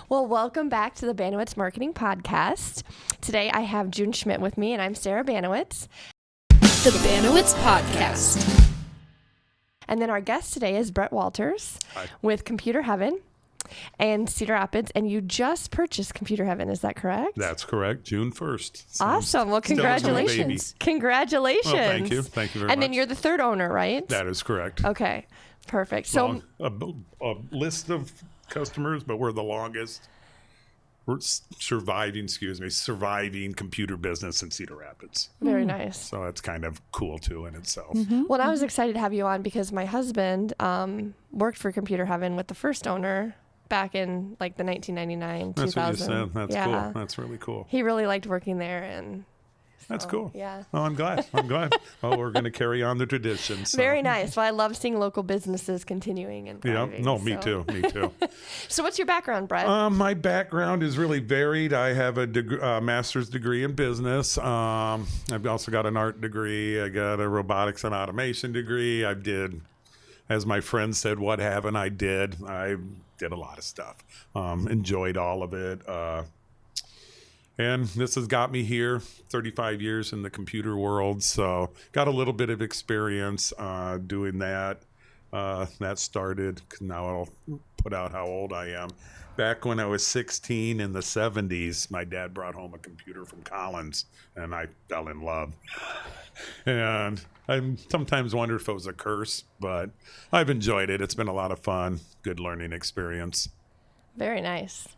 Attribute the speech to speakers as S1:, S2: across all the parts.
S1: Well, welcome back to the Banowetz Marketing Podcast. Today I have June Schmidt with me, and I'm Sarah Banowetz.
S2: The Banowetz Podcast.
S1: And then our guest today is Brett Walters with Computer Heaven and Cedar Rapids, and you just purchased Computer Heaven, is that correct?
S3: That's correct, June 1st. So
S1: awesome. Well, congratulations. Congratulations.
S3: Well, thank you. Thank you very much.
S1: And then you're the third owner, right?
S3: That is correct.
S1: Okay, perfect. So
S3: a list of customers, but we're the longest. We're surviving computer business in Cedar Rapids.
S1: Very nice.
S3: So that's kind of cool too in itself.
S1: Mm-hmm. Well, I was excited to have you on because my husband worked for Computer Heaven with the first owner back in like the 1999,
S3: That's
S1: 2000.
S3: what you said. That's cool. That's really cool.
S1: He really liked working there, and
S3: that's cool.
S1: Yeah.
S3: Oh, I'm glad. Well, we're going to carry on the tradition. So.
S1: Very nice. Well, I love seeing local businesses continuing and thriving.
S3: Yeah. No, me too. Me too.
S1: So what's your background, Brett?
S3: My background is really varied. I have a master's degree in business. I've also got an art degree. I got a robotics and automation degree. I did, as my friend said, what haven't I did? I did a lot of stuff. Enjoyed all of it. And this has got me here, 35 years in the computer world. So got a little bit of experience doing that. That started, now I'll put out how old I am. Back when I was 16 in the 70s, my dad brought home a computer from Collins, and I fell in love. And I sometimes wonder if it was a curse, but I've enjoyed it. It's been a lot of fun, good learning experience.
S1: Very nice.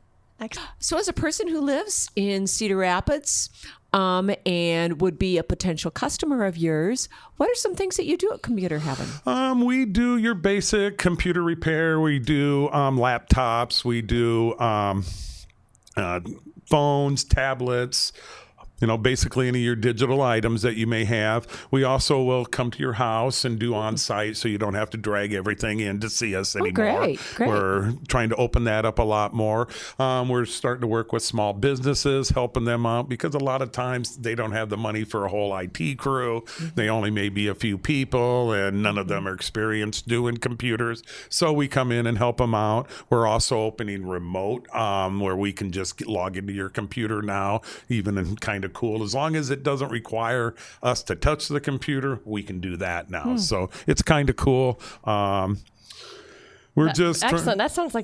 S2: So as a person who lives in Cedar Rapids and would be a potential customer of yours, what are some things that you do at Computer Heaven?
S3: We do your basic computer repair. We do laptops. We do phones, tablets, basically any of your digital items that you may have. We also will come to your house and do on-site so you don't have to drag everything in to see us anymore.
S2: Great.
S3: We're trying to open that up a lot more. We're starting to work with small businesses, helping them out because a lot of times they don't have the money for a whole IT crew. They only may be a few people and none of them are experienced doing computers. So we come in and help them out. We're also opening remote where we can just log into your computer now, even in kind of cool. As long as it doesn't require us to touch the computer, we can do that now. So it's kind of cool.
S1: Excellent. That sounds like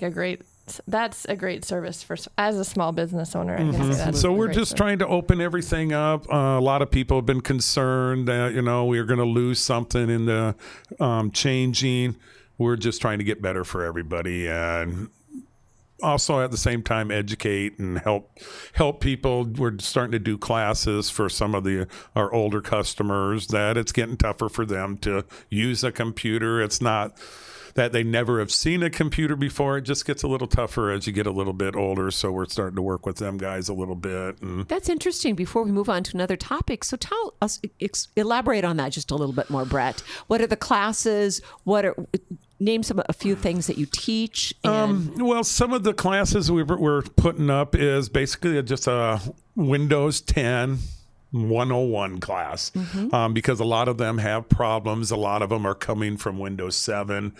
S1: that's a great service as a small business owner. I can say that.
S3: So we're just trying to open everything up. A lot of people have been concerned that, we're going to lose something in the changing. We're just trying to get better for everybody and also at the same time educate and help people. We're starting to do classes for some of our older customers that it's getting tougher for them to use a computer. It's not that they never have seen a computer before. It just gets a little tougher as you get a little bit older. So we're starting to work with them guys a little bit.
S2: That's interesting. Before we move on to another topic, so tell us, elaborate on that just a little bit more, Brett. What are the classes? Name a few things that you teach.
S3: Well, some of the classes we're putting up is basically just a Windows 10 101 class because a lot of them have problems. A lot of them are coming from Windows 7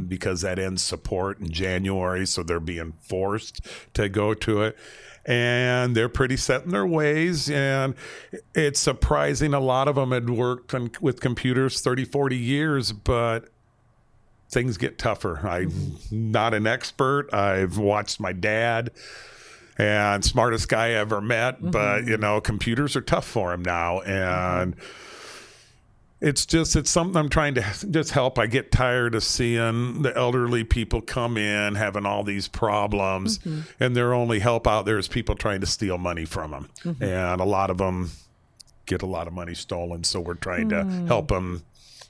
S3: because that ends support in January, so they're being forced to go to it. And they're pretty set in their ways, and it's surprising. A lot of them had worked with computers 30, 40 years, but things get tougher. I'm not an expert. I've watched my dad, and smartest guy I ever met, but computers are tough for him now. And it's something I'm trying to just help. I get tired of seeing the elderly people come in having all these problems, and their only help out there is people trying to steal money from them. And a lot of them get a lot of money stolen. So we're trying to help them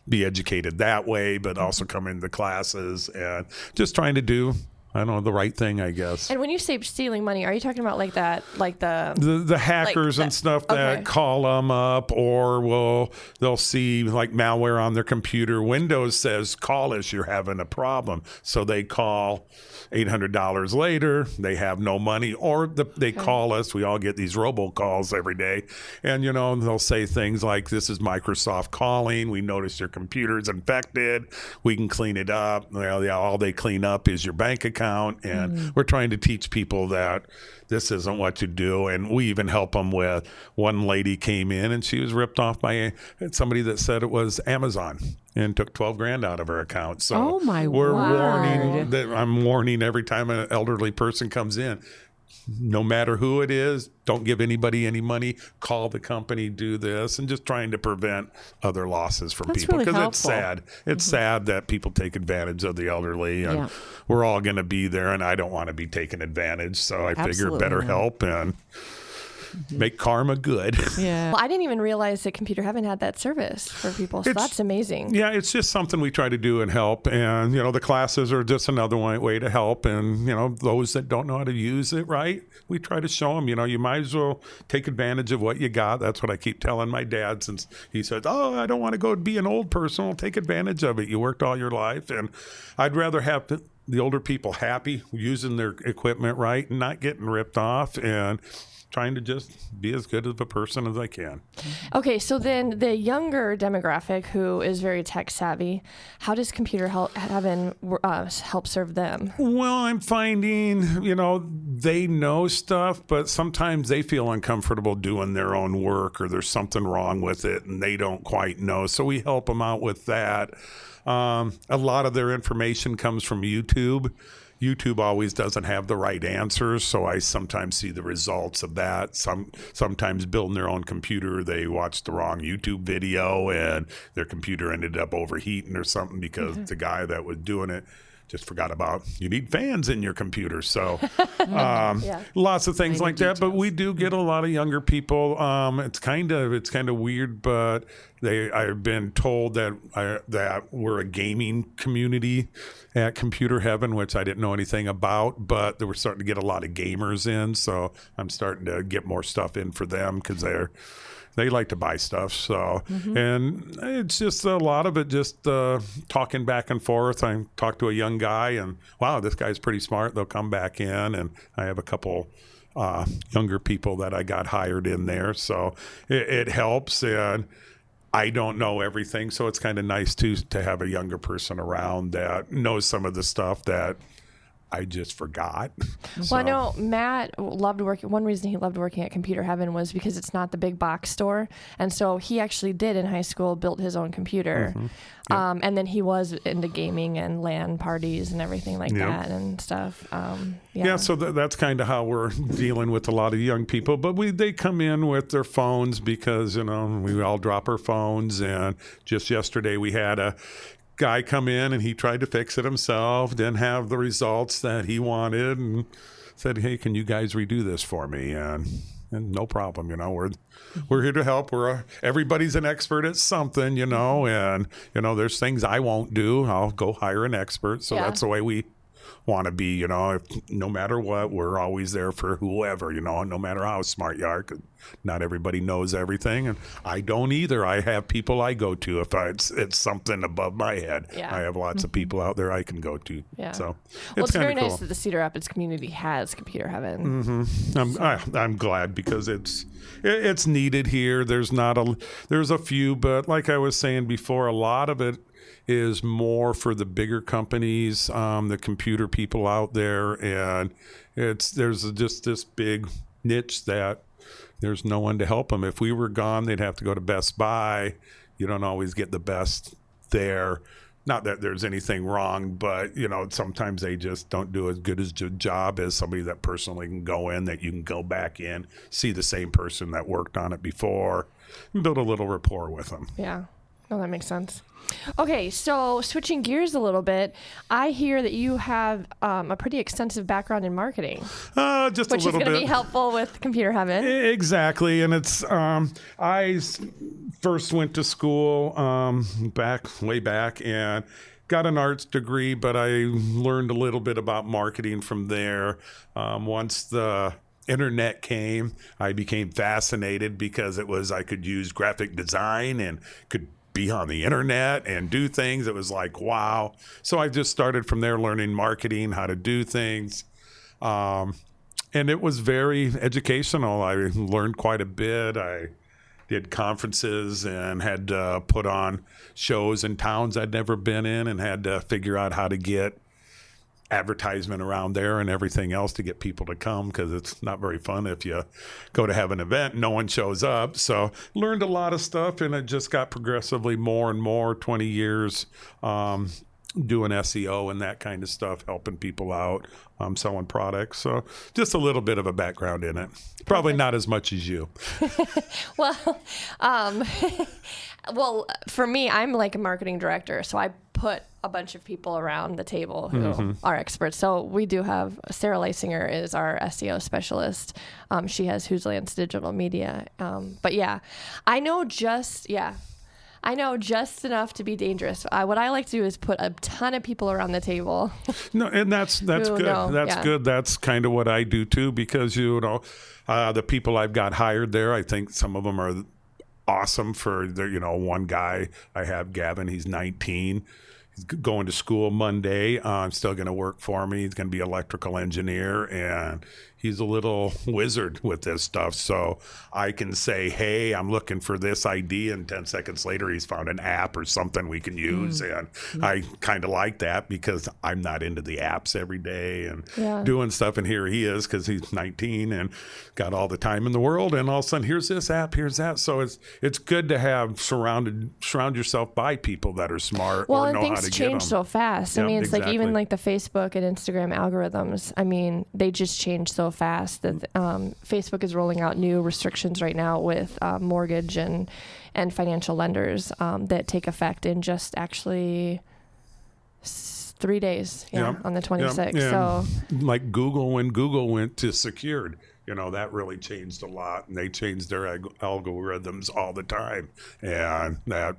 S3: be educated that way, but also come into classes and just trying to do, the right thing, I guess.
S1: And when you say stealing money, are you talking about like that, like the
S3: hackers and stuff that call them up, or they'll see like malware on their computer. Windows says, call us, you're having a problem. So they call $800 later, they have no money, or they call us. We all get these robocalls every day. And, they'll say things like, this is Microsoft calling. We notice your computer's infected. We can clean it up. All they clean up is your bank account account, and we're trying to teach people that this isn't what you do. And we even help them with, one lady came in and she was ripped off by somebody that said it was Amazon and took 12 grand out of her account. So
S2: Oh, my
S3: we're
S2: word.
S3: warning that I'm warning every time an elderly person comes in, no matter who it is, don't give anybody any money, call the company, do this, and just trying to prevent other losses from
S2: That's
S3: people.
S2: really
S3: Because it's
S2: helpful.
S3: sad. It's sad that people take advantage of the elderly, and we're all going to be there, and I don't want to be taken advantage. So I figure
S2: Absolutely
S3: better
S2: not.
S3: help and make karma good.
S2: Yeah.
S1: Well, I didn't even realize that Computer Heaven had that service for people. So that's amazing.
S3: Yeah, it's just something we try to do and help. And, the classes are just another way to help. And, those that don't know how to use it right, we try to show them, you might as well take advantage of what you got. That's what I keep telling my dad, since he says, oh, I don't want to go be an old person. Well, take advantage of it. You worked all your life. And I'd rather have the older people happy using their equipment right and not getting ripped off, and trying to just be as good of a person as I can.
S1: Okay, so then the younger demographic who is very tech savvy, how does Computer Heaven help serve them?
S3: Well, I'm finding, they know stuff, but sometimes they feel uncomfortable doing their own work, or there's something wrong with it and they don't quite know. So we help them out with that. A lot of their information comes from YouTube. YouTube always doesn't have the right answers, so I sometimes see the results of that. Sometimes building their own computer, they watched the wrong YouTube video and their computer ended up overheating or something because the guy that was doing it just forgot about you need fans in your computer. So lots of things like that. But we do get a lot of younger people. It's kind of weird, but I've been told that we're a gaming community at Computer Heaven, which I didn't know anything about, but we're starting to get a lot of gamers in. So I'm starting to get more stuff in for them because they like to buy stuff. So, and it's just a lot of it just talking back and forth. I talk to a young guy and, wow, this guy's pretty smart. They'll come back in, and I have a couple younger people that I got hired in there. So it helps. And I don't know everything. So it's kind of nice to have a younger person around that knows some of the stuff that I just forgot.
S1: Well, I know Matt loved working. One reason he loved working at Computer Heaven was because it's not the big box store. And so he actually did in high school, built his own computer. And then he was into gaming and LAN parties and everything like that and stuff.
S3: So that's kind of how we're dealing with a lot of young people. But they come in with their phones because, we all drop our phones. And just yesterday we had a guy come in and he tried to fix it himself, didn't have the results that he wanted, and said, hey, can you guys redo this for me? And no problem, we're here to help. Everybody's an expert at something, and there's things I won't do. I'll go hire an expert. So that's the way we want to be, no matter what, we're always there for whoever, no matter how smart you are. 'Cause not everybody knows everything, and I don't either. I have people I go to if it's something above my head. I have lots of people out there I can go to. So
S1: it's very
S3: cool.
S1: nice that the Cedar Rapids community has Computer Heaven.
S3: I'm glad because it's needed here. There's a few, but like I was saying before, a lot of it is more for the bigger companies, the computer people out there, and there's just this big niche that there's no one to help them. If we were gone, they'd have to go to Best Buy. You don't always get the best there. Not that there's anything wrong, but sometimes they just don't do as good a job as somebody that personally can go in, that you can go back in, see the same person that worked on it before, and build a little rapport with them.
S1: Yeah. No, that makes sense. Okay, so switching gears a little bit, I hear that you have a pretty extensive background in marketing.
S3: Just a little bit.
S1: Which is going to be helpful with Computer Heaven.
S3: Exactly, and it's I first went to school way back and got an arts degree, but I learned a little bit about marketing from there. Once the internet came, I became fascinated because I could use graphic design and could be on the internet and do things. It was like, wow. So I just started from there learning marketing, how to do things. And it was very educational. I learned quite a bit. I did conferences and had to put on shows in towns I'd never been in and had to figure out how to get advertisement around there and everything else to get people to come, because it's not very fun if you go to have an event, no one shows up. So learned a lot of stuff, and it just got progressively more and more, 20 years doing SEO and that kind of stuff, helping people out, selling products. So just a little bit of a background in it. Probably not as much as you.
S1: Well, well, for me, I'm like a marketing director, so I put a bunch of people around the table who are experts. So we do have Sarah Leisinger is our SEO specialist. She has Who's Digital Media. But yeah, I know just enough to be dangerous. What I like to do is put a ton of people around the table.
S3: No, and that's good. That's good. That's kind of what I do too, because the people I've got hired there, I think some of them are awesome. For one guy I have, Gavin, he's 19. He's going to school Monday. Still going to work for me. He's going to be an electrical engineer, and he's a little wizard with this stuff. So I can say, hey, I'm looking for this ID, and 10 seconds later, he's found an app or something we can use. And I kind of like that, because I'm not into the apps every day and doing stuff. And here he is, because he's 19 and got all the time in the world. And all of a sudden, here's this app, here's that. So it's good to have surround yourself by people that are smart or know how to get them. Well, and things
S1: change so fast. I mean, it's like even like the Facebook and Instagram algorithms. I mean, they just change so fast that Facebook is rolling out new restrictions right now with mortgage and financial lenders that take effect in just actually 3 days on the 26th. So
S3: like Google, when Google went to secured, that really changed a lot, and they changed their algorithms all the time, and that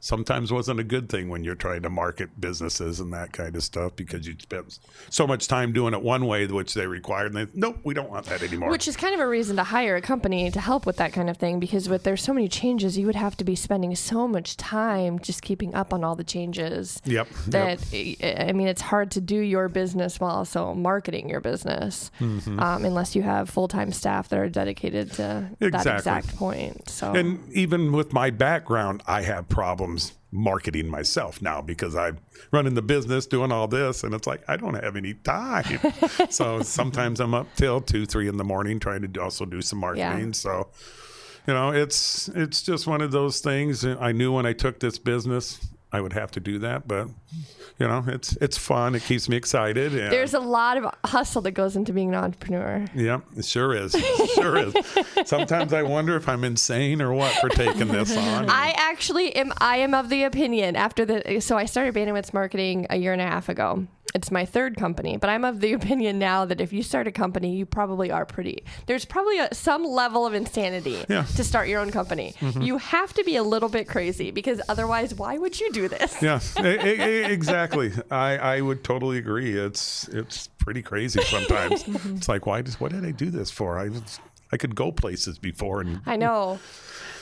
S3: sometimes wasn't a good thing when you're trying to market businesses and that kind of stuff, because you spent so much time doing it one way, which they required, and nope, we don't want that anymore.
S1: Which is kind of a reason to hire a company to help with that kind of thing, because there's so many changes, you would have to be spending so much time just keeping up on all the changes. I mean, it's hard to do your business while also marketing your business, unless you have full-time staff that are dedicated to that exact point. So,
S3: and even with my background, I have problems marketing myself now, because I'm running the business, doing all this, and it's like I don't have any time. So sometimes I'm up till 2-3 in the morning trying to also do some marketing. So it's just one of those things. I knew when I took this business I would have to do that, but it's fun. It keeps me excited. And
S1: there's a lot of hustle that goes into being an entrepreneur.
S3: Yeah, it sure is. It sure is. Sometimes I wonder if I'm insane or what for taking this on.
S1: I actually am. I am of the opinion so I started Banowetz Marketing a year and a half ago. It's my third company, but I'm of the opinion now that if you start a company, you probably are there's probably some level of insanity to start your own company. You have to be a little bit crazy, because otherwise, why would you do this?
S3: Yeah, exactly. I would totally agree. It's pretty crazy sometimes. It's like, what did I do this for? I could go places before. And
S1: I know.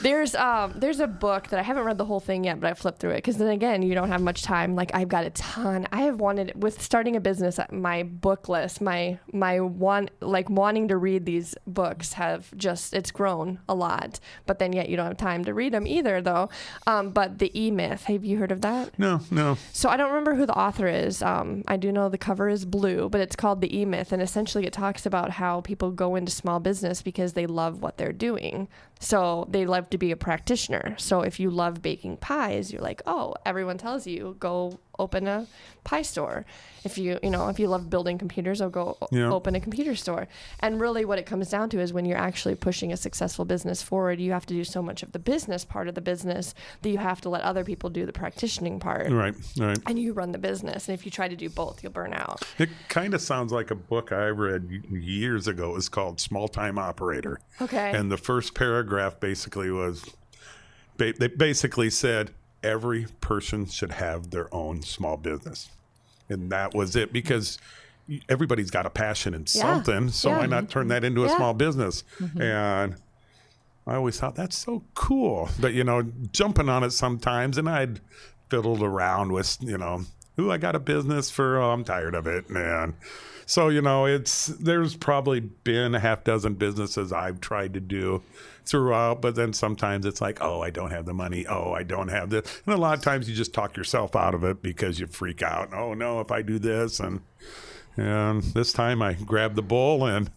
S1: There's a book that I haven't read the whole thing yet, but I flipped through it, because then again, you don't have much time. Like, I've got a ton. I have wanted, with starting a business, my book list, my wanting to read these books it's grown a lot, but then yet you don't have time to read them either, though. But the E-Myth, have you heard of that?
S3: No.
S1: So I don't remember who the author is. I do know the cover is blue, but it's called the E-Myth, and essentially it talks about how people go into small business because they love what they're doing. So they love to be a practitioner. So if you love baking pies, you're like, oh, everyone tells you go open a pie store. If you love building computers, go open a computer store. And really what it comes down to is when you're actually pushing a successful business forward, you have to do so much of the business part of the business that you have to let other people do the practicing part.
S3: Right.
S1: And you run the business. And if you try to do both, you'll burn out.
S3: It kind of sounds like a book I read years ago. It's called Small Time Operator.
S1: Okay.
S3: And the first paragraph basically was, they basically said, every person should have their own small business. And that was it, because everybody's got a passion in something. So why not turn that into a small business? And I always thought that's so cool. But, jumping on it sometimes, and I'd fiddled around with, ooh, I got a business for, oh, I'm tired of it. And so, there's probably been a half dozen businesses I've tried to do throughout, but then sometimes it's like, oh, I don't have the money. Oh, I don't have this. And a lot of times you just talk yourself out of it because you freak out. Oh no, if I do this. And this time I grabbed the bull and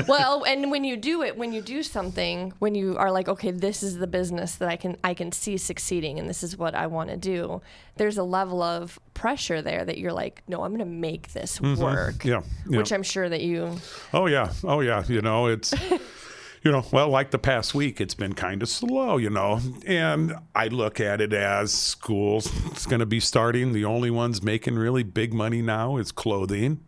S1: well, and when you do something, when you are like, okay, this is the business that I can see succeeding, and this is what I want to do, there's a level of pressure there that you're like, no, I'm going to make this work.
S3: Yeah.
S1: Which I'm sure that you.
S3: Oh yeah. It's. Well, like the past week, it's been kind of slow, and I look at it as schools. It's going to be starting. The only ones making really big money now is clothing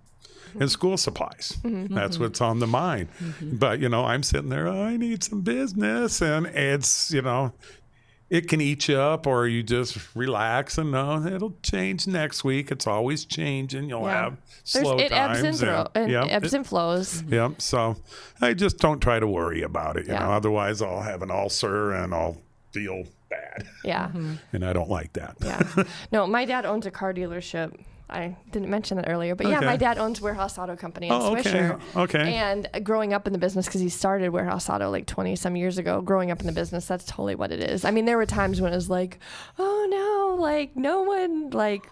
S3: and school supplies. That's what's on the mind. But, I'm sitting there, oh, I need some business. And it's, it can eat you up, or you just relax and it'll change next week. It's always changing. You'll have slow times.
S1: Ebbs and flows.
S3: Yeah. So I just don't try to worry about it. Otherwise I'll have an ulcer and I'll feel bad.
S1: Yeah.
S3: And I don't like that.
S1: Yeah. No, my dad owns a car dealership. I didn't mention that earlier, but my dad owns Warehouse Auto Company in Swisher.
S3: Okay.
S1: And growing up in the business, because he started Warehouse Auto like 20 some years ago, growing up in the business, that's totally what it is. I mean, there were times when it was like, oh no, like no one, like,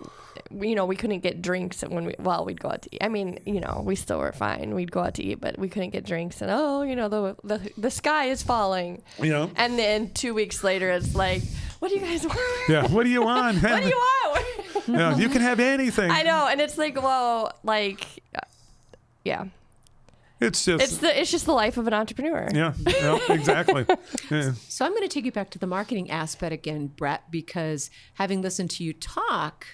S1: we couldn't get drinks when we'd go out to eat. I mean, we still were fine. We'd go out to eat, but we couldn't get drinks. And the sky is falling.
S3: Yeah.
S1: And then 2 weeks later, it's like, what do you guys want?
S3: Yeah. What do you want?
S1: What do you want?
S3: Yeah, you can have anything.
S1: I know, and it's like, well, like, yeah.
S3: It's just
S1: the life of an entrepreneur.
S3: Yeah, exactly. Yeah.
S2: So I'm going to take you back to the marketing aspect again, Brett, because having listened to you talk,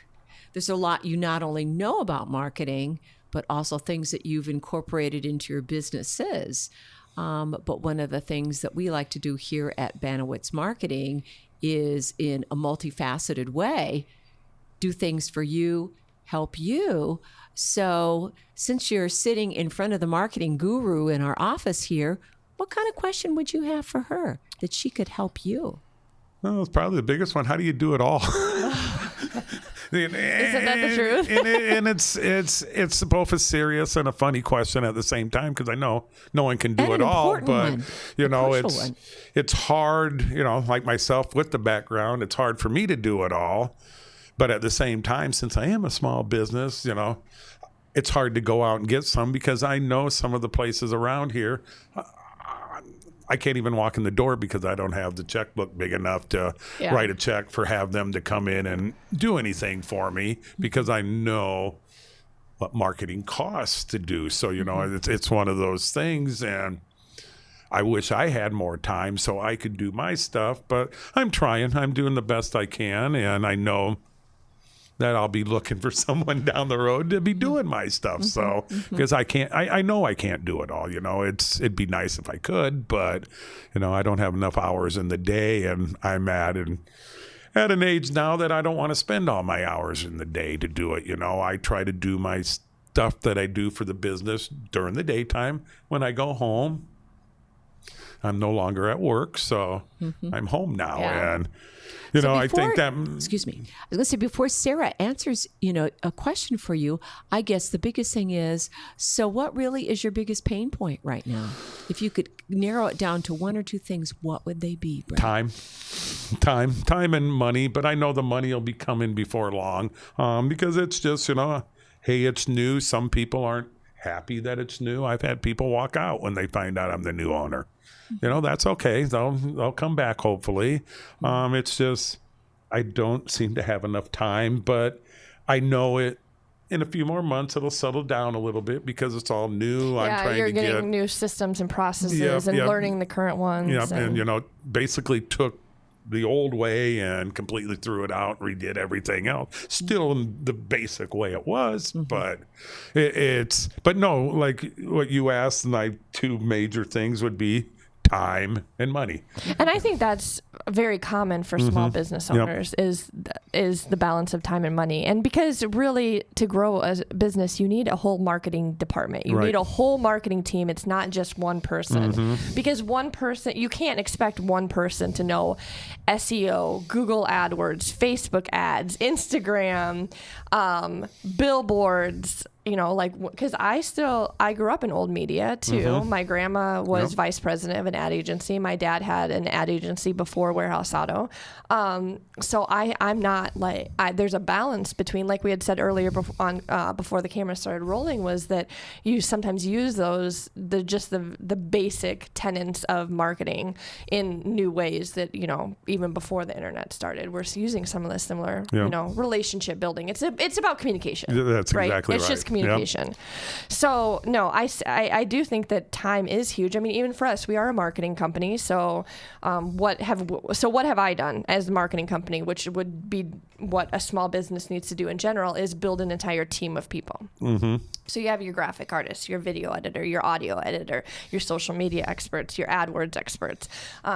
S2: there's a lot you not only know about marketing, but also things that you've incorporated into your businesses. But one of the things that we like to do here at Banowetz Marketing is, in a multifaceted way, do things for you, help you. So since you're sitting in front of the marketing guru in our office here, what kind of question would you have for her that she could help you?
S3: Well, it's probably the biggest one. How do you do it all?
S1: Isn't that the truth?
S3: and it's both a serious and a funny question at the same time, because I know no one can do it all. But it's hard. Like myself with the background, it's hard for me to do it all. But at the same time, since I am a small business, it's hard to go out and get some, because I know some of the places around here, I can't even walk in the door because I don't have the checkbook big enough to write a check have them to come in and do anything for me, because I know what marketing costs to do. So, it's one of those things, and I wish I had more time so I could do my stuff, but I'm trying. I'm doing the best I can, and I know that I'll be looking for someone down the road to be doing my stuff. So, because I know I can't do it all, it'd be nice if I could, but, I don't have enough hours in the day, and I'm at an age now that I don't want to spend all my hours in the day to do it. I try to do my stuff that I do for the business during the daytime. When I go home, I'm no longer at work, so I'm home now.
S1: Yeah.
S3: And,
S2: I
S3: think that...
S2: Excuse me. I was going to say, before Sarah answers, a question for you, I guess the biggest thing is, so what really is your biggest pain point right now? If you could narrow it down to one or two things, what would they be, Brett?
S3: Time and money, but I know the money will be coming before long, because it's just, hey, it's new. Some people aren't happy that it's new. I've had people walk out when they find out I'm the new owner. That's okay. They'll come back, hopefully. It's just, I don't seem to have enough time, but I know it. In a few more months, it'll settle down a little bit because it's all new. I'm trying
S1: you're
S3: to
S1: getting new systems and processes and learning the current ones.
S3: Yeah, and basically took the old way and completely threw it out, redid everything else. Still in the basic way it was, but but no, like what you asked, my two major things would be time and money.
S1: And I think that's very common for small business owners is the balance of time and money. And because really to grow a business, you need a whole marketing department. You need a whole marketing team. It's not just one person. Because one person, you can't expect one person to know SEO, Google AdWords, Facebook ads, Instagram, billboards, you know, like, because I grew up in old media too. My grandma was vice president of an ad agency. My dad had an ad agency before Warehouse Auto. So I'm not like, there's a balance between, like we had said earlier before the camera started rolling, was that you sometimes use the basic tenets of marketing in new ways that, you know, even before the internet started, we're using some of the similar, you know, relationship building. It's about communication.
S3: That's
S1: right?
S3: exactly right.
S1: It's just communication. So no, I do think that time is huge. I mean, even for us, we are a marketing company. So what have I done as a marketing company, which would be what a small business needs to do in general, is build an entire team of people. So you have your graphic artist, your video editor, your audio editor, your social media experts, your AdWords experts.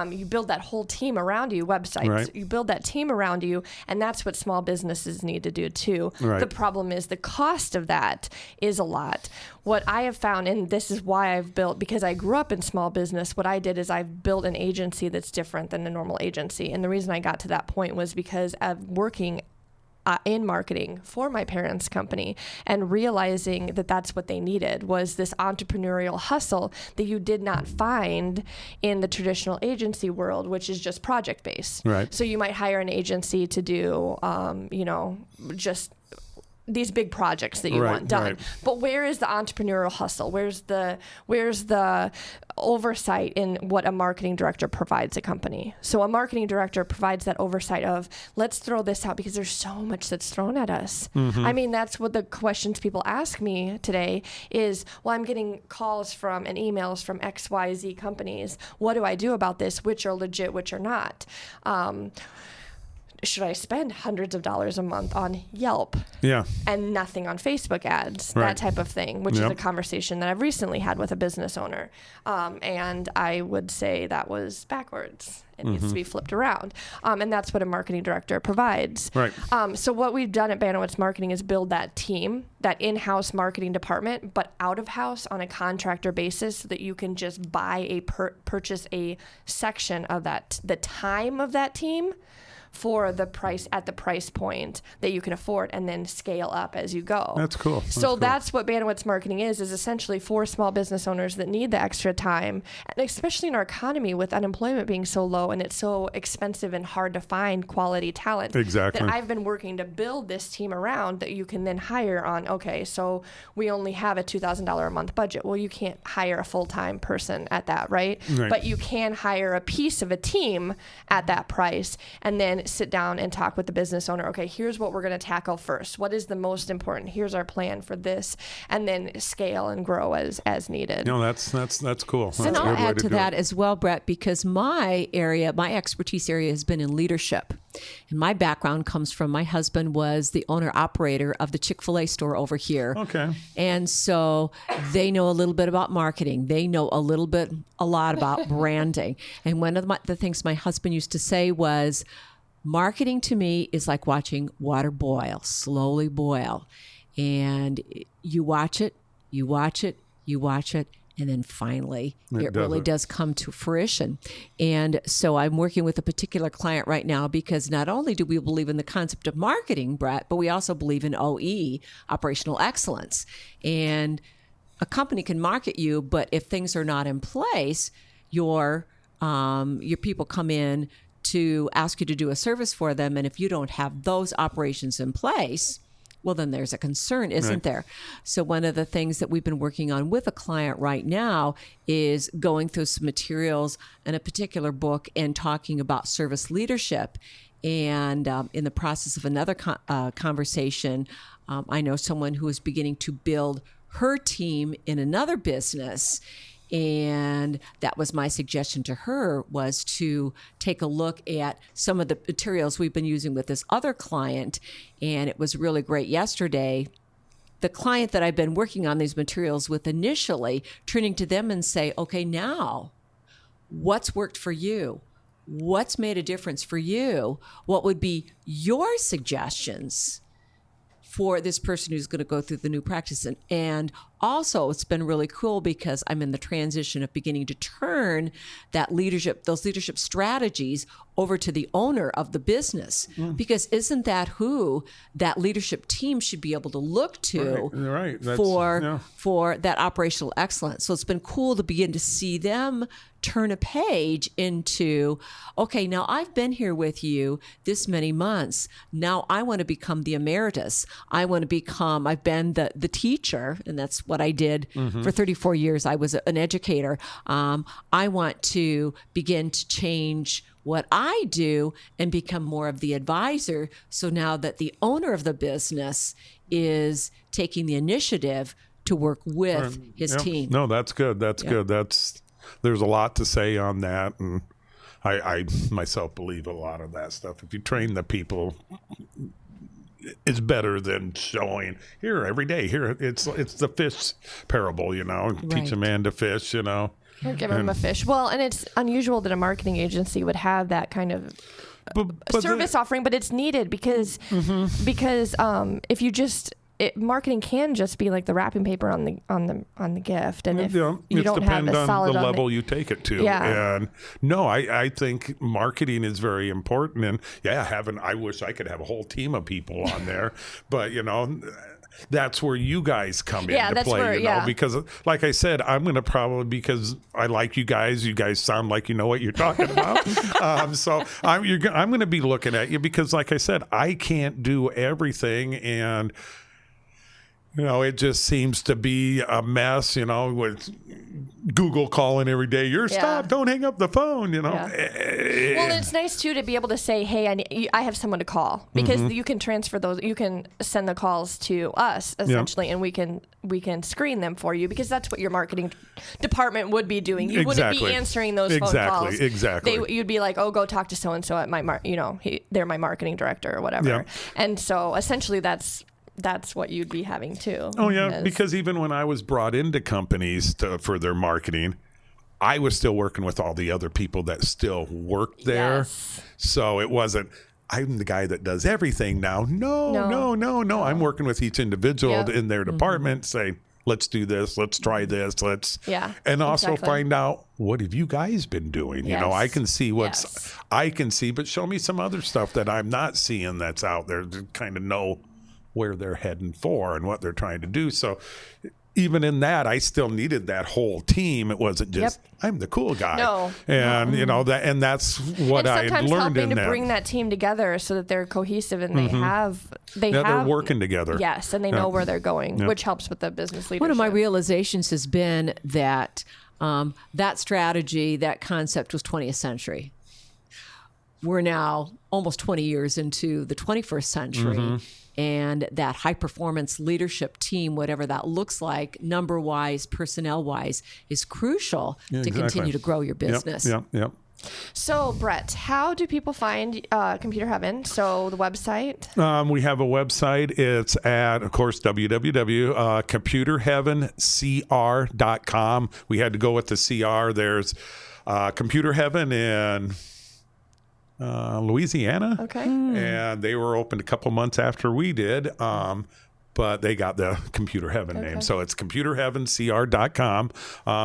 S1: You build that whole team around you, websites.
S3: Right.
S1: You build that team around you, and that's what small businesses need to do too.
S3: Right.
S1: The problem is the cost of that is a lot. What I have found, and this is why I've built, because I grew up in small business, what I did is I've built an agency that's different than a normal agency. And the reason I got to that point was because of working in marketing for my parents' company and realizing that that's what they needed, was this entrepreneurial hustle that you did not find in the traditional agency world, which is just project based.
S3: Right.
S1: So you might hire an agency to do, you know, just these big projects that you want done.
S3: Right.
S1: But where is the entrepreneurial hustle? Where's the oversight in what a marketing director provides a company? So a marketing director provides that oversight of, let's throw this out, because there's so much that's thrown at us. I mean, that's what the questions people ask me today is, well, I'm getting calls from and emails from XYZ companies. What do I do about this? Which are legit, which are not? Should I spend hundreds of dollars a month on Yelp and nothing on Facebook ads, that type of thing, which is a conversation that I've recently had with a business owner. And I would say that was backwards. It needs to be flipped around. And that's what a marketing director provides.
S3: Right.
S1: So what we've done at Banowetz Marketing is build that team, that in-house marketing department, but out of house on a contractor basis, so that you can just buy purchase a section of that, the time of that team, for the price at the price point that you can afford, and then scale up as you go.
S3: That's cool.
S1: That's what Banowetz Marketing is essentially for small business owners that need the extra time, and especially in our economy with unemployment being so low and it's so expensive and hard to find quality talent.
S3: Exactly.
S1: That I've been working to build this team around that you can then hire on, okay, so we only have a $2,000 a month budget. Well, you can't hire a full-time person at that, right? But you can hire a piece of a team at that price, and then sit down and talk with the business owner. Okay, here's what we're going to tackle first. What is the most important? Here's our plan for this, and then scale and grow as needed.
S3: No, that's cool.
S2: And I'll add to that as well, Brett, because my expertise area has been in leadership. And my background comes from, my husband was the owner-operator of the Chick-fil-A store over here.
S3: Okay.
S2: And so they know a little bit about marketing. They know a lot about branding. And one of the things my husband used to say was, marketing to me is like watching water boil, slowly boil. And you watch it, and then finally it really does come to fruition. And so I'm working with a particular client right now, because not only do we believe in the concept of marketing, Brett, but we also believe in OE, operational excellence. And a company can market you, but if things are not in place, your people come in to ask you to do a service for them. And if you don't have those operations in place, well, then there's a concern, isn't there? So one of the things that we've been working on with a client right now is going through some materials in a particular book and talking about service leadership. And in the process of another conversation, I know someone who is beginning to build her team in another business. And that was my suggestion to her, was to take a look at some of the materials we've been using with this other client. And it was really great yesterday. The client that I've been working on these materials with initially, turning to them and say, okay, now what's worked for you? What's made a difference for you? What would be your suggestions for this person who's going to go through the new practice? And also, it's been really cool because I'm in the transition of beginning to turn those leadership strategies over to the owner of the business. Because isn't that who that leadership team should be able to look to
S3: Right.
S2: for that operational excellence? So it's been cool to begin to see them turn a page into, okay, now I've been here with you this many months. Now I want to become the emeritus. I've been the teacher, and that's what I did for 34 years. I was an educator. I want to begin to change what I do and become more of the advisor. So now that the owner of the business is taking the initiative to work with his team.
S3: No, that's good. That's good. There's a lot to say on that. And I myself believe a lot of that stuff. If you train the people, it's better than showing here every day. Here, it's the fish parable, teach a man to fish,
S1: Or give him a fish. Well, and it's unusual that a marketing agency would have that kind of service offering, but it's needed because if you just marketing can just be like the wrapping paper on the gift, and if you don't have a solid
S3: on the level you take it to. And no, I think marketing is very important. And I wish I could have a whole team of people on there, but that's where you guys come into play, because like I said, I'm going to probably, because I like you guys sound like you know what you're talking about. So I'm going to be looking at you because like I said, I can't do everything. And it just seems to be a mess, with Google calling every day. Stop, don't hang up the phone, Well,
S1: it's nice too to be able to say, hey, I have someone to call, because you can transfer those, you can send the calls to us essentially, and we can screen them for you, because that's what your marketing department would be doing. You wouldn't be answering those phone calls.
S3: Exactly.
S1: You'd be like, oh, go talk to so-and-so at my, they're my marketing director or whatever.
S3: Yeah.
S1: And so essentially that's what you'd be having too.
S3: Oh yeah, because even when I was brought into companies for their marketing, I was still working with all the other people that still worked there.
S1: Yes.
S3: So it wasn't, I'm the guy that does everything now. No. I'm working with each individual in their department, saying, let's do this, let's try this, and also find out, what have you guys been doing? I can see I can see, but show me some other stuff that I'm not seeing that's out there to kind of know where they're heading for and what they're trying to do. So even in that, I still needed that whole team. It wasn't just, I'm the cool guy.
S1: No.
S3: And and that's what I've learned in that.
S1: Sometimes helping to bring that team together so that they're cohesive and they're
S3: working together.
S1: Yes, and they know where they're going, which helps with the business leadership.
S2: One of my realizations has been that that strategy, that concept was 20th century. We're now almost 20 years into the 21st century. And that high performance leadership team, whatever that looks like, number wise, personnel wise, is crucial to continue to grow your business.
S3: Yep.
S1: So, Brett, how do people find Computer Heaven? So, the website?
S3: We have a website. It's at, of course, www.computerheavencr.com. We had to go with the CR. There's Computer Heaven in Louisiana.
S1: Okay.
S3: And they were opened a couple months after we did. But they got the Computer Heaven name. So it's computerheavencr.com.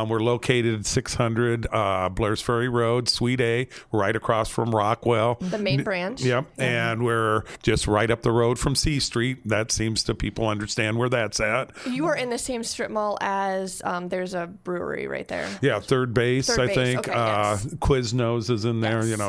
S3: We're located at 600 Blair's Ferry Road, Suite A, right across from Rockwell.
S1: The main branch.
S3: Yep. And we're just right up the road from C Street. That seems to people understand where that's at.
S1: You are in the same strip mall as there's a brewery right there.
S3: Yeah, Third Base, I think.
S1: Okay, yes.
S3: Quiznos is in there,
S1: Yes.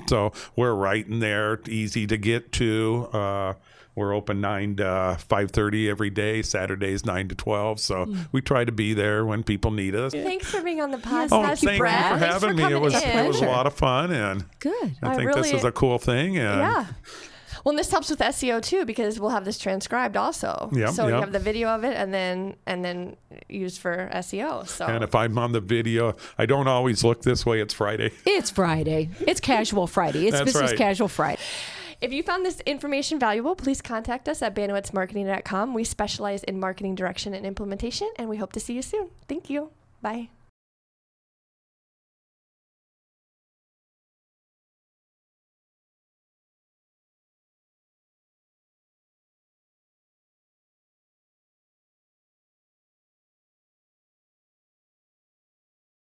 S3: So we're right in there, easy to get to. We're open 9 to 5:30 every day. Saturdays 9 to 12. So we try to be there when people need us.
S1: Thanks for being on the podcast.
S3: Thank you for having me. It was a lot of fun, and
S2: good.
S3: I think this is a cool thing. And
S1: well, and this helps with SEO too, because we'll have this transcribed also. So you have the video of it, and then used for SEO. So.
S3: And if I'm on the video, I don't always look this way. It's Friday.
S2: It's Friday. It's Casual Friday. It's Business Casual Friday.
S1: If you found this information valuable, please contact us at banowetzmarketing.com. We specialize in marketing direction and implementation, and we hope to see you soon. Thank you. Bye.